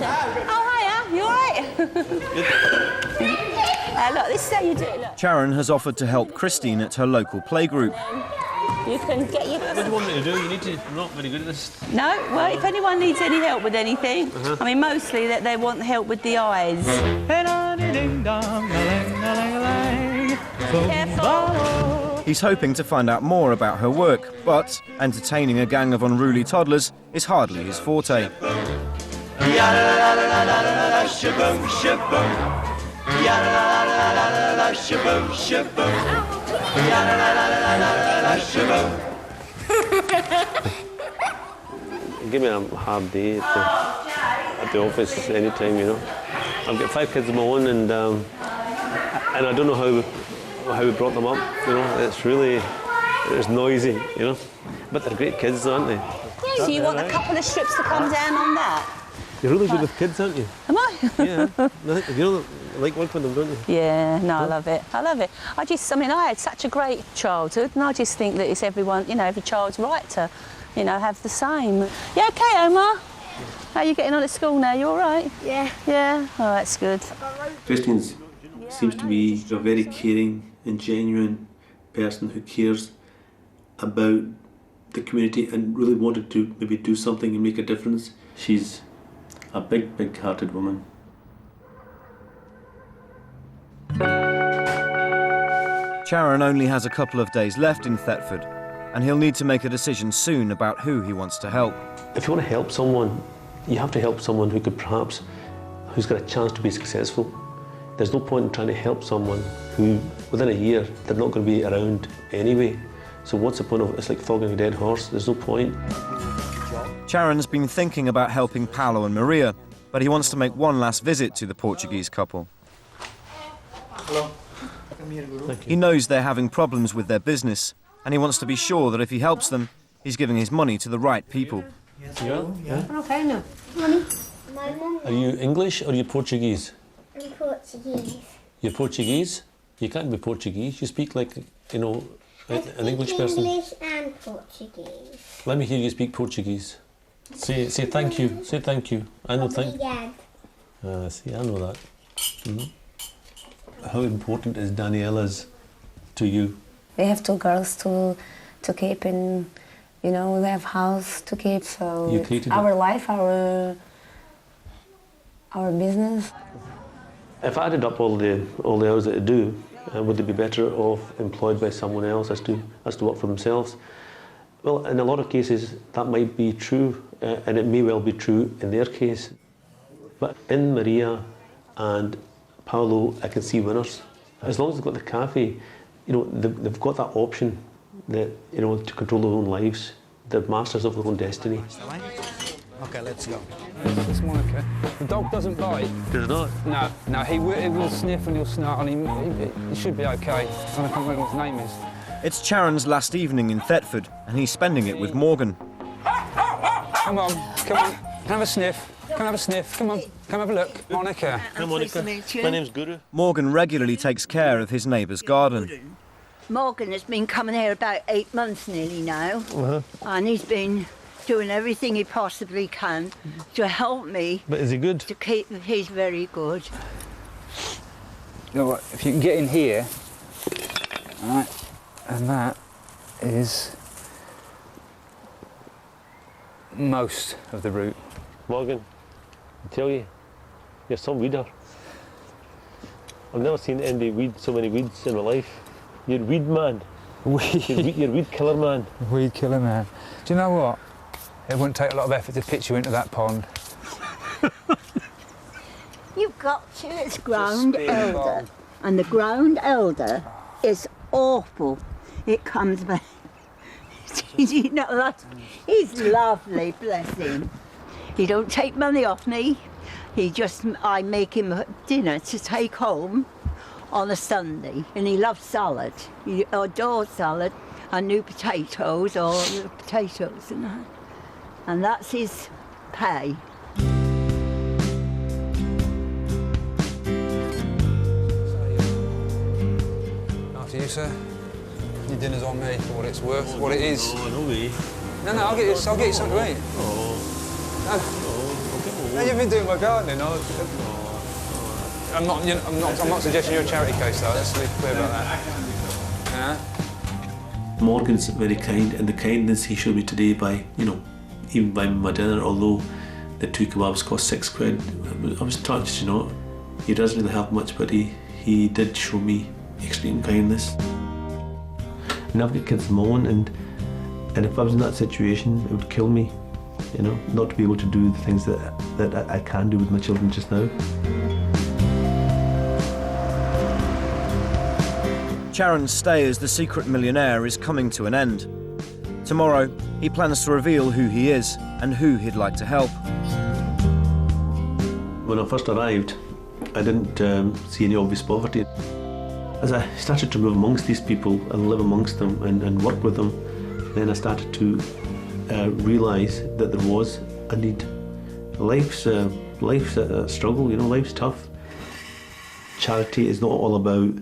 [SPEAKER 16] Oh, hiya, you alright? Look, this is how you do it, look.
[SPEAKER 1] Sharon has offered to help Christine at her local playgroup.
[SPEAKER 16] You can get your...
[SPEAKER 4] What do you want me to do? You need to... I'm not very good at this.
[SPEAKER 16] No, well, if anyone needs any help with anything, I mean, mostly that they want help with the eyes. Careful.
[SPEAKER 1] He's hoping to find out more about her work, but entertaining a gang of unruly toddlers is hardly his forte.
[SPEAKER 3] Give me a hard day at the office anytime, you know. I've got 5 kids of my own, and I don't know how we brought them up. You know, it's noisy, you know. But they're great kids, aren't they?
[SPEAKER 16] So you want a couple of strips to come down on that?
[SPEAKER 3] You're really good with kids, aren't you?
[SPEAKER 16] Am I?
[SPEAKER 3] Yeah. You like working with them, don't you?
[SPEAKER 16] Yeah, no, I love it. I love it. I had such a great childhood, and I just think that it's everyone, you know, every child's right to, you know, have the same. You okay, Omar? How are you getting on at school now? You all right?
[SPEAKER 10] Yeah.
[SPEAKER 16] Yeah? Oh, that's good.
[SPEAKER 4] Christine seems to be a very caring and genuine person who cares about the community and really wanted to maybe do something and make a difference. She's a big, big-hearted woman.
[SPEAKER 1] Sharon only has a couple of days left in Thetford, and he'll need to make a decision soon about who he wants to help.
[SPEAKER 3] If you want to help someone, you have to help someone who's got a chance to be successful. There's no point in trying to help someone who, within a year, they're not going to be around anyway. So what's the point of it? It's like flogging a dead horse. There's no point.
[SPEAKER 1] Sharon's been thinking about helping Paolo and Maria, but he wants to make one last visit to the Portuguese couple.
[SPEAKER 17] Hello. Come here, Guru.
[SPEAKER 1] He knows they're having problems with their business, and he wants to be sure that if he helps them, he's giving his money to the right people.
[SPEAKER 3] Yeah?
[SPEAKER 10] Okay, no. Mommy. My mum.
[SPEAKER 3] Are you English or are you Portuguese?
[SPEAKER 10] I'm Portuguese.
[SPEAKER 3] You're Portuguese? You can't be Portuguese. You speak like, you know, an English person.
[SPEAKER 10] English and Portuguese.
[SPEAKER 3] Let me hear you speak Portuguese. Say thank you. Say thank you. I know thank you. See, I know that. Mm-hmm. How important is Daniela's to you?
[SPEAKER 18] We have 2 girls to keep, and you know, we have house to keep. So
[SPEAKER 3] You created
[SPEAKER 18] our
[SPEAKER 3] it.
[SPEAKER 18] life, our business.
[SPEAKER 3] If I added up all the hours that I do, would they be better off employed by someone else as to work for themselves? Well, in a lot of cases that might be true, and it may well be true in their case. But in Maria and Paolo, I can see winners. As long as they've got the cafe, you know, they've got that option that, you know, to control their own lives. They're masters of their own destiny.
[SPEAKER 17] Okay, let's go.
[SPEAKER 13] It's Monica. The dog doesn't bite.
[SPEAKER 3] Does it not?
[SPEAKER 13] No, he will sniff and he'll snarl, and he should be okay. I can't remember what his name is.
[SPEAKER 1] It's Sharon's last evening in Thetford, and he's spending it with Morgan.
[SPEAKER 13] Come on. Come have a sniff. Come have a sniff. Come on, come have a look. Monica.
[SPEAKER 3] Hi, Monica. My name's Guru.
[SPEAKER 1] Morgan regularly takes care of his neighbour's garden.
[SPEAKER 19] Morgan has been coming here about 8 months nearly now, and he's been doing everything he possibly can to help me.
[SPEAKER 3] But is he good?
[SPEAKER 19] To keep. He's very good.
[SPEAKER 13] You know what, if you can get in here, all right, and that is most of the route.
[SPEAKER 3] Morgan,
[SPEAKER 4] I tell you, you're some weeder. I've never seen so many weeds in my life. You're weed man. You're weed killer man.
[SPEAKER 13] Weed killer man. Do you know what? It wouldn't take a lot of effort to pitch you into that pond.
[SPEAKER 19] You've got to, it's ground elder. And the ground elder is awful. It comes back. You know, like, he's lovely, bless him. He don't take money off me. I make him dinner to take home on a Sunday, and he loves salad. He adores salad and new potatoes or potatoes and that. And that's his pay.
[SPEAKER 13] After you, sir. Your dinner's on me for what it's worth, what it is.
[SPEAKER 4] Oh, no way.
[SPEAKER 13] No, I'll get you something to eat. No, you've been doing my gardening. I'm not suggesting you're a charity case, though. Let's be clear about that. Yeah?
[SPEAKER 4] Morgan's very kind, and the kindness he showed me today by, even buying my dinner, although the 2 kebabs cost £6, I was touched, He doesn't really have much, but he did show me extreme kindness. And I've got kids of my own, and if I was in that situation, it would kill me, not to be able to do the things that I can do with my children just now.
[SPEAKER 1] Charon's stay as the Secret Millionaire is coming to an end. Tomorrow, he plans to reveal who he is and who he'd like to help.
[SPEAKER 4] When I first arrived, I didn't see any obvious poverty. As I started to move amongst these people and live amongst them and work with them, then I started to realise that there was a need. Life's a struggle, life's tough. Charity is not all about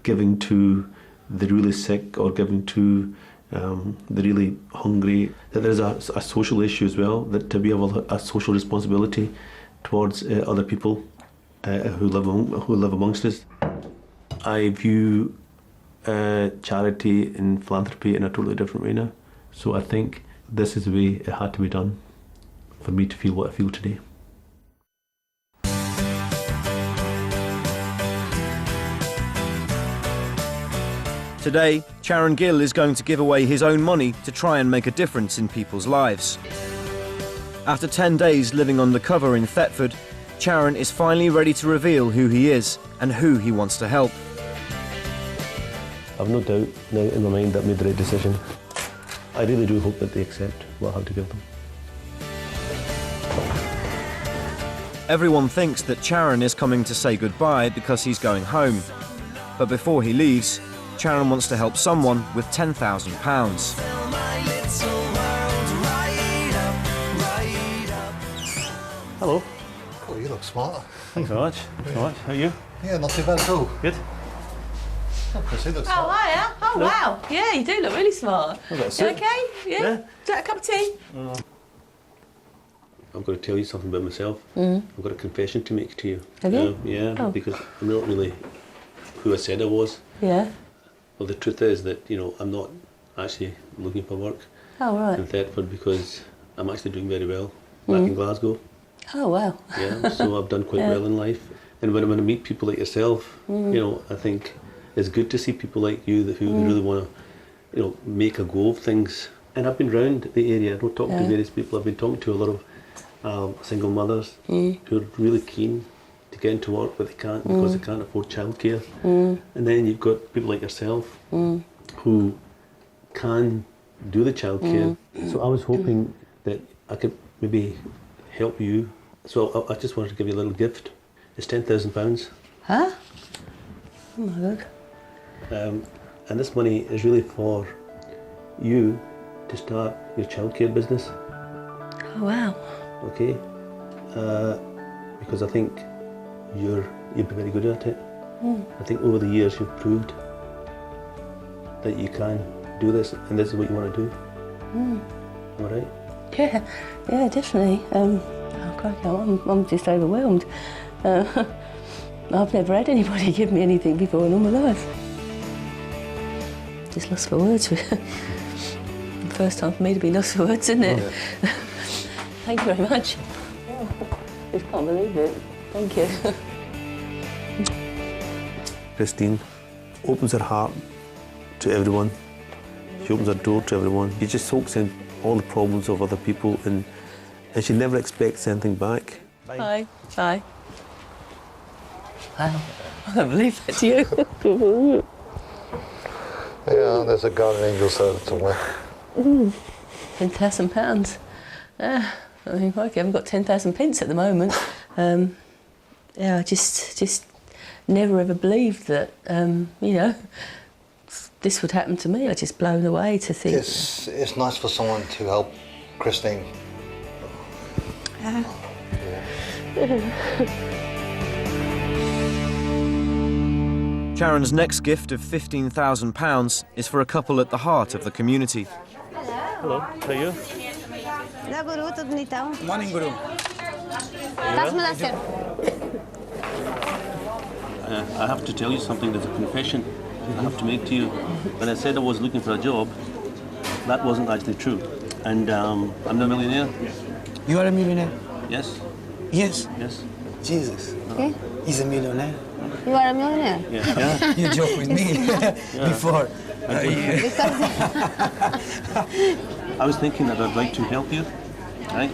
[SPEAKER 4] giving to the really sick or giving to the really hungry. That there's a social issue as well, that we have a social responsibility towards other people who live amongst us. I view charity and philanthropy in a totally different way now. So I think this is the way it had to be done for me to feel what I feel today.
[SPEAKER 1] Today, Charon Gill is going to give away his own money to try and make a difference in people's lives. After 10 days living undercover in Thetford, Charon is finally ready to reveal who he is and who he wants to help.
[SPEAKER 4] I've no doubt now in my mind that I made the right decision. I really do hope that they accept what I have to give them.
[SPEAKER 1] Everyone thinks that Charon is coming to say goodbye because he's going home. But before he leaves, Charon wants to help someone with £10,000.
[SPEAKER 4] Hello.
[SPEAKER 12] Oh, you look smart.
[SPEAKER 4] Thanks very much. How are you?
[SPEAKER 12] Yeah, not too bad at all.
[SPEAKER 4] Good.
[SPEAKER 12] Chris, you look
[SPEAKER 14] Oh,
[SPEAKER 12] smart.
[SPEAKER 14] hiya. Oh,
[SPEAKER 4] Hello.
[SPEAKER 14] wow. Yeah, you do look really smart.
[SPEAKER 4] I've got a
[SPEAKER 14] You
[SPEAKER 4] suit.
[SPEAKER 14] okay? Yeah?
[SPEAKER 4] Yeah.
[SPEAKER 14] Do you like a cup of tea?
[SPEAKER 4] I've got to tell you something about myself.
[SPEAKER 14] Mm.
[SPEAKER 4] I've got a confession to make to you.
[SPEAKER 14] Have you?
[SPEAKER 4] Yeah,
[SPEAKER 14] Oh.
[SPEAKER 4] because I'm not really who I said I was.
[SPEAKER 14] Yeah.
[SPEAKER 4] Well, the truth is that, I'm not actually looking for work
[SPEAKER 14] Oh, right.
[SPEAKER 4] in Thetford because I'm actually doing very well back in Glasgow.
[SPEAKER 14] Oh, wow.
[SPEAKER 4] Yeah, so I've done quite
[SPEAKER 14] Yeah.
[SPEAKER 4] well in life. And when I meet people like yourself, I think it's good to see people like you who really want to, make a go of things. And I've been round the area, I've talked to various people, I've been talking to a lot of single mothers who are really keen to get into work, but they can't because they can't afford childcare. And then you've got people like yourself who can do the childcare. So I was hoping that I could maybe help you. So I just wanted to give you a little gift. It's £10,000.
[SPEAKER 14] Huh? Oh, my God.
[SPEAKER 4] And this money is really for you to start your childcare business.
[SPEAKER 14] Oh, wow.
[SPEAKER 4] Okay? Because I think you'd be very good at it. I think over the years you've proved that you can do this, and this is what you want to do. All right?
[SPEAKER 14] Yeah, definitely. Oh, crikey, I'm just overwhelmed. I've never had anybody give me anything before in all my life. Just lost for words. First time for me to be lost for words, isn't it?
[SPEAKER 4] Oh, yeah.
[SPEAKER 14] Thank you very much.
[SPEAKER 16] just can't believe it. Thank you.
[SPEAKER 3] Christine opens her heart to everyone. She opens her door to everyone. She just soaks in all the problems of other people, and she never expects anything back.
[SPEAKER 16] Bye. Bye. Wow. I can't believe that's you.
[SPEAKER 12] Yeah, there's a guardian angel somewhere.
[SPEAKER 16] £10,000. I mean, I haven't got 10,000 pence at the moment. Yeah, I just never ever believed that, you know, this would happen to me. I'm just blown away to think.
[SPEAKER 12] It's nice for someone to help Christine.
[SPEAKER 1] Sharon's next gift of £15,000 is for a couple at the heart of the community.
[SPEAKER 3] Hello, how are you?
[SPEAKER 8] Morning, Guru.
[SPEAKER 3] I have to tell you something. There's a confession I have to make to you. When I said I was looking for a job, that wasn't actually true. And I'm the millionaire.
[SPEAKER 8] You are a millionaire?
[SPEAKER 3] Yes.
[SPEAKER 8] Yes.
[SPEAKER 3] Yes.
[SPEAKER 8] Jesus.
[SPEAKER 18] Okay.
[SPEAKER 8] He's a millionaire.
[SPEAKER 18] You are a millionaire?
[SPEAKER 3] Yeah.
[SPEAKER 8] You joke with me before.
[SPEAKER 3] I was thinking that I'd like to help you, right?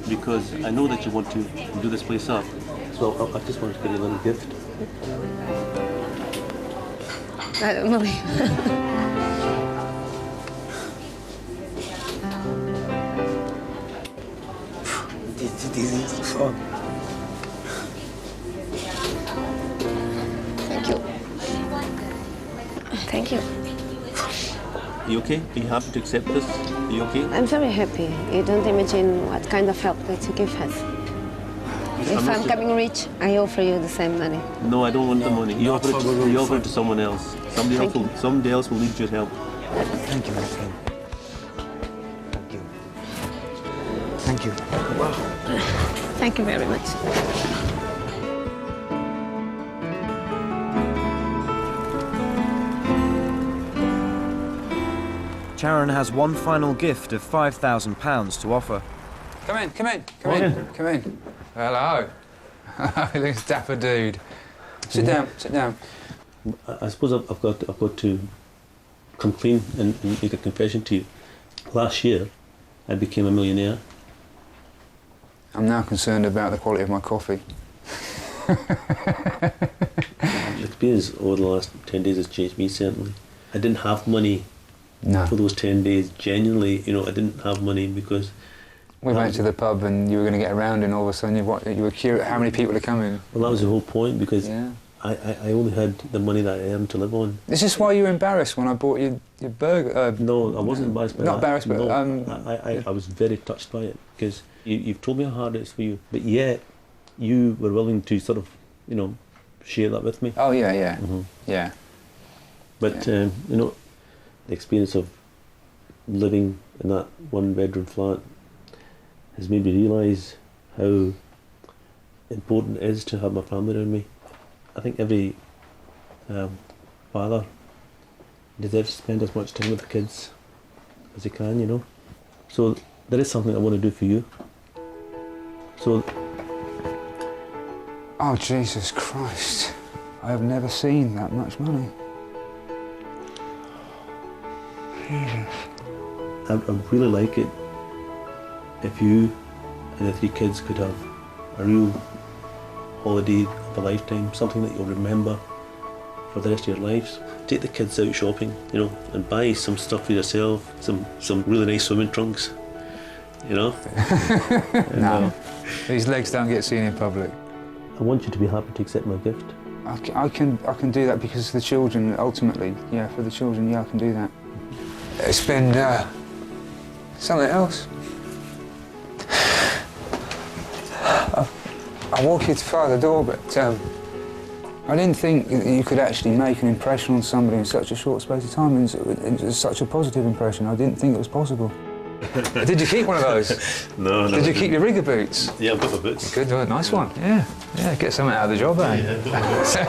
[SPEAKER 3] Because I know that you want to do this place up. So I just wanted to get you a little gift.
[SPEAKER 18] I don't know.
[SPEAKER 8] This is fun.
[SPEAKER 18] Thank you. Thank you.
[SPEAKER 3] Are you okay? Are you happy to accept this? Are you okay?
[SPEAKER 18] I'm very happy. You don't imagine what kind of help that you give us. If I'm coming rich, I offer you the same money.
[SPEAKER 3] No, I don't want the money. You offer it to someone else. Somebody else will need your help.
[SPEAKER 8] Thank you, my friend. Thank you. Thank you. Wow.
[SPEAKER 18] Thank you very much.
[SPEAKER 1] Sharon has one final gift of £5,000 to offer.
[SPEAKER 13] Come in. Hello. He looks dapper dude. Sit down.
[SPEAKER 3] I suppose I've got to come clean and make a confession to you. Last year, I became a millionaire.
[SPEAKER 13] I'm now concerned about the quality of my coffee.
[SPEAKER 3] The experience over the last 10 days has changed me, certainly. I didn't have money for those 10 days. Genuinely, you know, I didn't have money because...
[SPEAKER 13] We went to the pub and you were going to get around, and all of a sudden you were curious how many people are coming.
[SPEAKER 3] Well, that was the whole point, because I only had the money that I earned to live on.
[SPEAKER 13] Is this why you were embarrassed when I bought you your burger?
[SPEAKER 3] No, I wasn't embarrassed by that.
[SPEAKER 13] Not embarrassed, but...
[SPEAKER 3] No, I was very touched by it, because you've told me how hard it is for you, but yet you were willing to sort of, you know, share that with me.
[SPEAKER 13] Oh, yeah. Yeah.
[SPEAKER 3] But, you know, the experience of living in that one-bedroom flat has made me realise how important it is to have my family around me. I think every father deserves to spend as much time with the kids as he can, you know. So there is something I want to do for you. So...
[SPEAKER 13] Oh, Jesus Christ. I have never seen that much money. Jesus.
[SPEAKER 3] I really like it if you and the 3 kids could have a real holiday of a lifetime, something that you'll remember for the rest of your lives. Take the kids out shopping, you know, and buy some stuff for yourself, some really nice swimming trunks, you know.
[SPEAKER 13] No, these legs don't get seen in public.
[SPEAKER 3] I want you to be happy to accept my gift.
[SPEAKER 13] I can do that because of the children, ultimately. Yeah, for the children, yeah, I can do that. It's been something else. I walk you to far the door, but I didn't think that you could actually make an impression on somebody in such a short space of time, and such a positive impression. I didn't think it was possible. Did you keep one of those?
[SPEAKER 3] No.
[SPEAKER 13] Did you keep your rigger boots?
[SPEAKER 3] Yeah, I've got my boots.
[SPEAKER 13] Good, nice one. Yeah, get something out of the job, eh?
[SPEAKER 3] Yeah.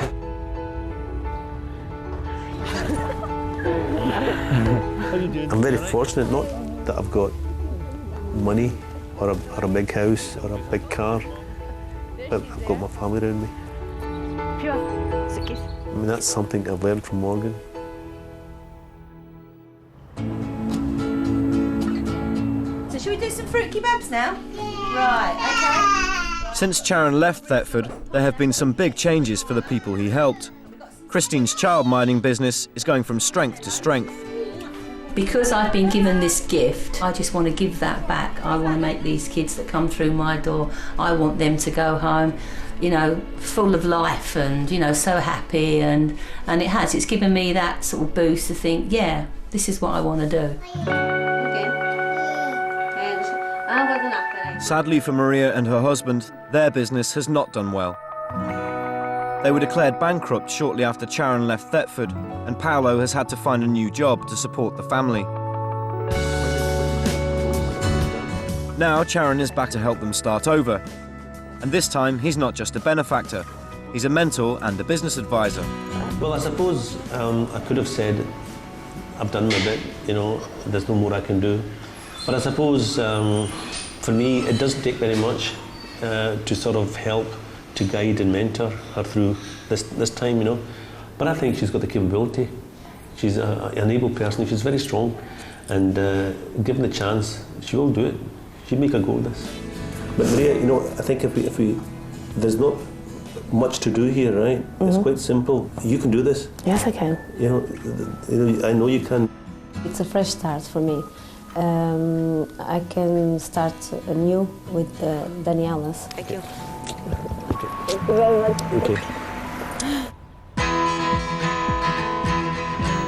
[SPEAKER 3] I'm very fortunate, not that I've got money or a big house or a big car, but I've got my family around me.
[SPEAKER 10] Pure. It's a kiss.
[SPEAKER 3] I mean, that's something I've learned from Morgan.
[SPEAKER 20] So should we do some fruit kebabs now? Right, okay.
[SPEAKER 1] Since Charon left Thetford, there have been some big changes for the people he helped. Christine's child minding business is going from strength to strength.
[SPEAKER 16] Because I've been given this gift, I just want to give that back. I want to make these kids that come through my door, I want them to go home, you know, full of life and, you know, so happy. And it's given me that sort of boost to think, yeah, this is what I want to do.
[SPEAKER 1] Sadly for Maria and her husband, their business has not done well. They were declared bankrupt shortly after Charon left Thetford, and Paolo has had to find a new job to support the family. Now Charon is back to help them start over. And this time, he's not just a benefactor. He's a mentor and a business advisor.
[SPEAKER 3] Well, I suppose I could have said, I've done my bit, you know, there's no more I can do. But I suppose for me, it doesn't take very much to sort of help, to guide and mentor her through this time, you know. But I think she's got the capability. She's an able person, she's very strong. And given the chance, she will do it. She'll make a go of this. But Maria, you know, I think if we there's not much to do here, right? Mm-hmm. It's quite simple. You can do this.
[SPEAKER 15] Yes, I can.
[SPEAKER 3] You know, I know you can.
[SPEAKER 15] It's a fresh start for me. I can start anew with Daniela's.
[SPEAKER 20] Thank you.
[SPEAKER 15] Thank you very much.
[SPEAKER 3] Okay.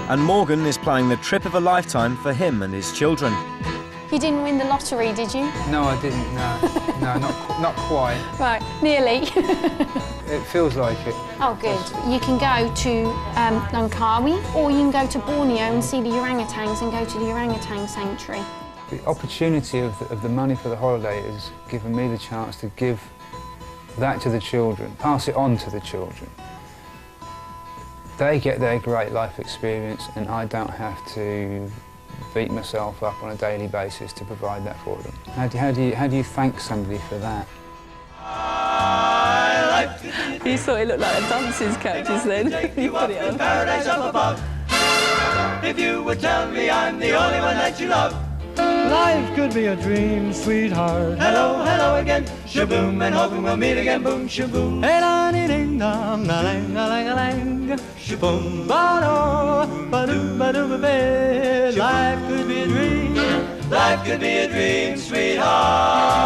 [SPEAKER 1] And Morgan is planning the trip of a lifetime for him and his children.
[SPEAKER 21] You didn't win the lottery, did you?
[SPEAKER 13] No, I didn't, no. No, not quite.
[SPEAKER 21] Right, nearly.
[SPEAKER 13] It feels like it.
[SPEAKER 21] Oh, good. You can go to Langkawi, or you can go to Borneo and see the orangutans and go to the orangutan sanctuary.
[SPEAKER 13] The opportunity of the money for the holiday has given me the chance to give that to the children, pass it on to the children. They get their great life experience and I don't have to beat myself up on a daily basis to provide that for them. How do you thank somebody for that?
[SPEAKER 16] You thought it looked like a dancer's couches then. You put it on.
[SPEAKER 22] Paradise up above. If you would tell me I'm the only one that you love.
[SPEAKER 23] Life could be a dream, sweetheart.
[SPEAKER 22] Hello, hello again. Shaboom, and hoping we'll meet again. Boom, shaboom.
[SPEAKER 23] Hey, da ding ding dong, da lang, da lang, da lang.
[SPEAKER 22] Shaboom,
[SPEAKER 23] ba do, ba do, ba do, ba ba. Life could be a dream.
[SPEAKER 22] Life could be a dream, sweetheart.